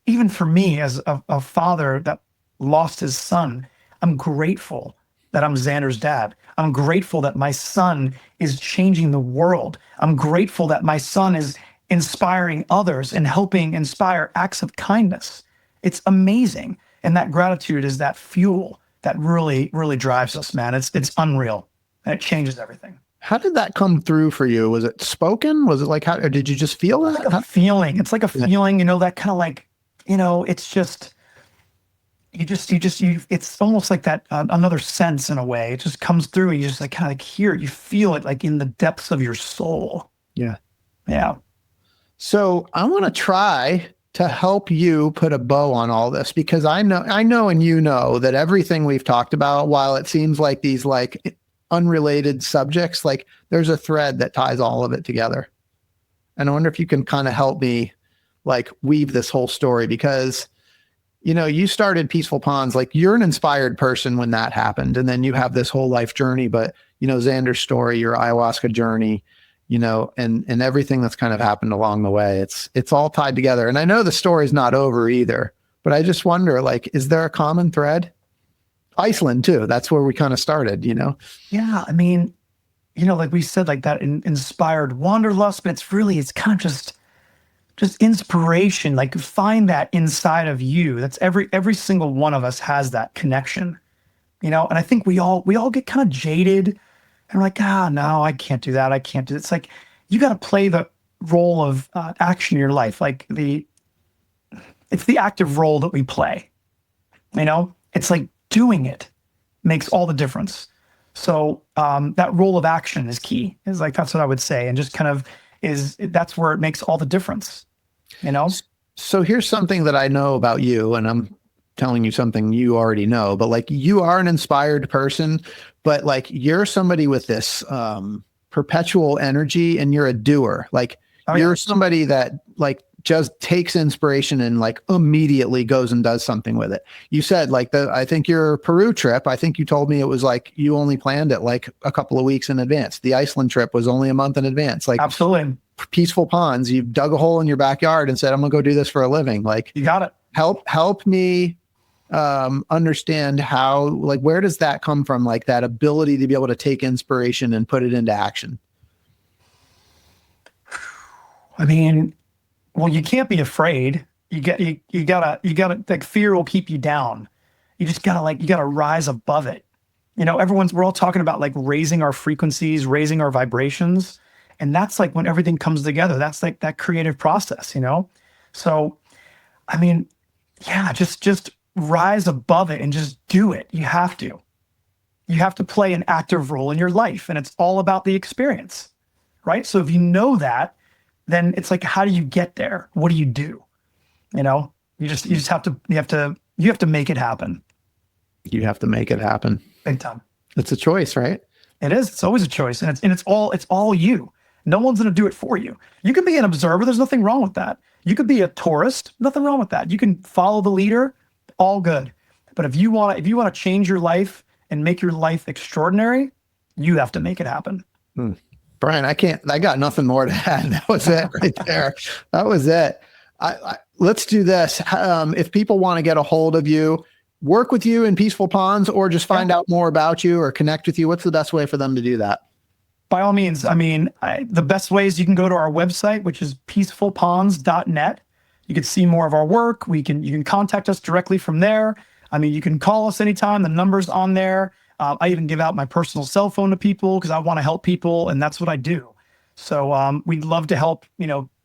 even for me, as a father that lost his son, I'm grateful that I'm Xander's dad. I'm grateful that my son is changing the world. I'm grateful that my son is inspiring others and helping inspire acts of kindness. It's amazing. And that gratitude is that fuel that really, really drives us, man. It's unreal. And it changes everything. How did that come through for you? Was it spoken? Was it like, how, or did you just feel that? It's like a feeling. It's like a feeling, that kind of like, it's just, it's almost like that, another sense in a way. It just comes through. You just like kind of like hear it. You feel it like in the depths of your soul. Yeah. Yeah. So I want to try to help you put a bow on all this, because I know, and that everything we've talked about, while it seems like these like unrelated subjects, like there's a thread that ties all of it together. And I wonder if you can kind of help me like weave this whole story, because, you started Peaceful Ponds, like you're an inspired person when that happened. And then you have this whole life journey, but Xander's story, your ayahuasca journey, and everything that's kind of happened along the way, it's all tied together. And I know the story's not over either, but I just wonder, like, is there a common thread? Iceland too. That's where we kind of started, Yeah. I mean, like we said, like that inspired Wanderlust, but it's kind of just inspiration. Like find that inside of you. That's every single one of us has that connection, and I think we all get kind of jaded and we're like, no, I can't do that. I can't do it. It's like, you got to play the role of action in your life. Like it's the active role that we play, it's like doing it makes all the difference. So that role of action is key. Is like, that's what I would say. And just kind of that's where it makes all the difference, So here's something that I know about you, and I'm telling you something you already know, but like you are an inspired person, but like you're somebody with this perpetual energy, and you're a doer. Like you're somebody that like just takes inspiration and like immediately goes and does something with it. You said like I think your Peru trip, I think you told me it was like you only planned it like a couple of weeks in advance. The Iceland trip was only a month in advance. Like absolutely. Peaceful Ponds, you dug a hole in your backyard and said, I'm gonna go do this for a living. Like you got it. Help me understand how, like, where does that come from? Like that ability to be able to take inspiration and put it into action. I mean, well, you can't be afraid. You gotta, like fear will keep you down. You just gotta you gotta rise above it. We're all talking about like raising our frequencies, raising our vibrations. And that's like when everything comes together. That's like that creative process, So, I mean, yeah, just rise above it and just do it. You have to. You have to play an active role in your life, and it's all about the experience, right? So if you know that, then it's like, how do you get there? What do you do? You just have to make it happen. You have to make it happen. Big time. It's a choice, right? It is. It's always a choice, and it's all you. No one's going to do it for you. You can be an observer. There's nothing wrong with that. You could be a tourist. Nothing wrong with that. You can follow the leader. All good. But if you want to change your life and make your life extraordinary, you have to make it happen. Brian, I got nothing more to add. That was it right there. That was it. Let's do this. If people want to get a hold of you, work with you in Peaceful Ponds, or just find out more about you or connect with you, what's the best way for them to do that? By all means. I mean, the best way is you can go to our website, which is peacefulponds.net. You can see more of our work. You can contact us directly from there. I mean, you can call us anytime. The number's on there. I even give out my personal cell phone to people because I want to help people, and that's what I do. So we'd love to help,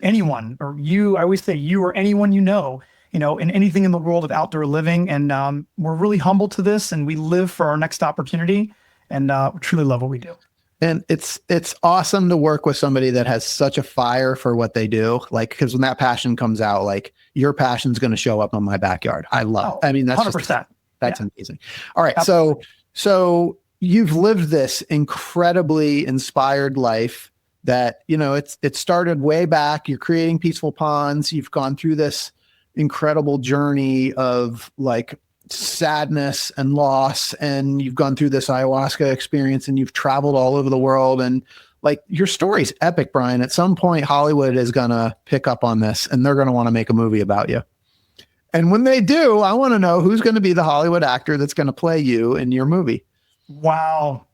anyone, or you. I always say you or anyone in anything in the world of outdoor living. And we're really humble to this, and we live for our next opportunity, and we truly love what we do. And it's awesome to work with somebody that has such a fire for what they do. Like, because when that passion comes out, like your passion's going to show up on my backyard. I mean, that's 100%. That's amazing. All right. Absolutely. So you've lived this incredibly inspired life that, it started way back. You're creating Peaceful Ponds. You've gone through this incredible journey of like sadness and loss, and you've gone through this ayahuasca experience, and you've traveled all over the world, and like your story's epic, Brian. At some point, Hollywood is going to pick up on this, and they're going to want to make a movie about you. And when they do, I want to know who's going to be the Hollywood actor that's going to play you in your movie. Wow.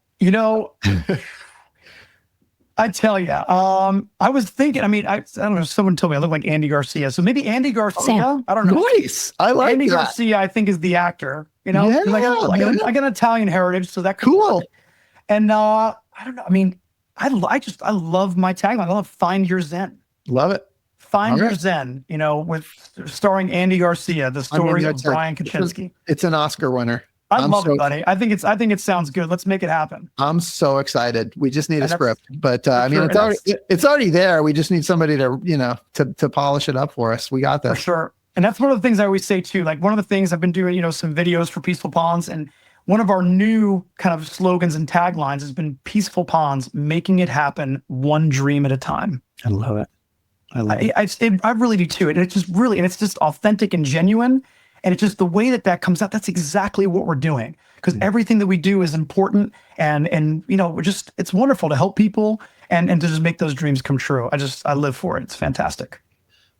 I tell you, I was thinking, I don't know, someone told me I look like Andy Garcia. So maybe Andy Garcia. I don't know. Nice. I like Andy that. Garcia, I think, is the actor, Yeah, I got an Italian heritage, so that could cool. work. And I don't know. I mean, I love my tagline. I love Find Your Zen. Love it. Find Your Zen, with starring Andy Garcia, the story of Brian Kuchinski. It's an Oscar winner. I love it, buddy. I think it sounds good. Let's make it happen. I'm so excited. We just need a script, but it's already there. We just need somebody to, to polish it up for us. We got this. For sure. And that's one of the things I always say too. Like, one of the things I've been doing, some videos for Peaceful Ponds, and one of our new kind of slogans and taglines has been Peaceful Ponds, making it happen one dream at a time. I love it. I really do too. And it's just really, and it's just authentic and genuine. And it's just the way that comes out. That's exactly what we're doing, because everything that we do is important. And it's wonderful to help people and to just make those dreams come true. I live for it. It's fantastic.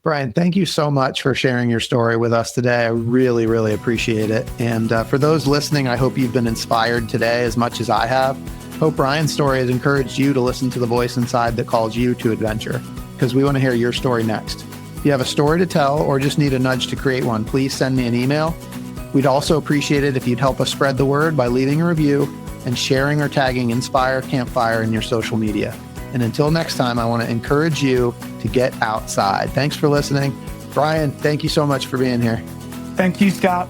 Brian, thank you so much for sharing your story with us today. I really, really appreciate it. And for those listening, I hope you've been inspired today as much as I have. Hope Brian's story has encouraged you to listen to the voice inside that calls you to adventure, because we want to hear your story next. If you have a story to tell or just need a nudge to create one, please send me an email. We'd also appreciate it if you'd help us spread the word by leaving a review and sharing or tagging Inspire Campfire in your social media. And until next time, I want to encourage you to get outside. Thanks for listening. Brian, thank you so much for being here. Thank you, Scott.